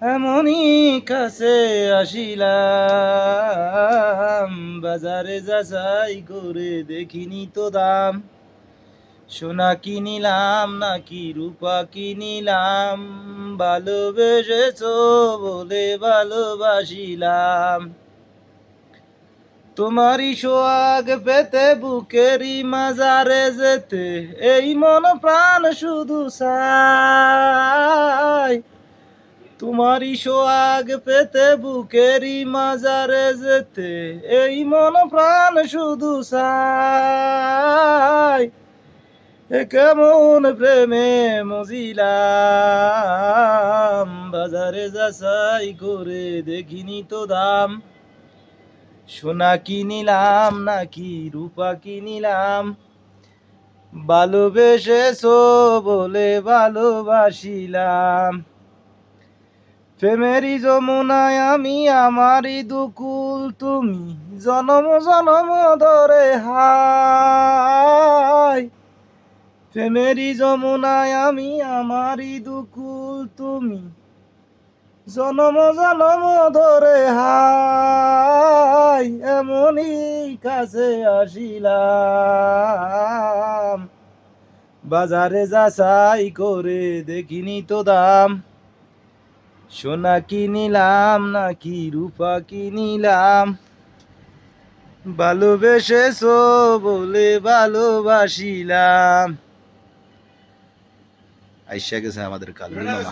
এমনই কাছে আসিলাম, বাজারে যাচাই করে দেখিনি তো দাম। সোনা কিনিলাম নাকি রূপা কিনিলাম, ভালোবেসেছো বলে ভালোবাসিলাম। তোমারই সোহাগ পেতে বুকেরই মাজারে যেতে এই মন প্রাণ শুধু চায়। তোমারই সোহাগ পেতে বুকেরই মাজারে যেতে এই মন প্রাণ শুধু চায়। এ কেমন প্রেমে মজিলাম, বাজারে যাচাই করে দেখিনি তো দাম। সোনা কিনিলাম নাকি রূপা কিনিলাম, ভালোবেসেছো বলে ভালোবাসিলাম। প্রেমেরই যমুনায় আমি আমারই দুকুল তুমি, জনম জনম ধরে হাই। প্রেমেরই যমুনায় আমি আমারই দুকুল তুমি, জনম জনম ধরে হাই। এমনই কাছে আসিলাম, বাজারে যাচাই করে দেখিনি তো দাম। সোনা কিনিলাম নাকি রূপা কিনিলাম, ভালোবেসেছো বলে ভালোবাসিলাম। আইসা গেছে আমাদের কালুর মামা।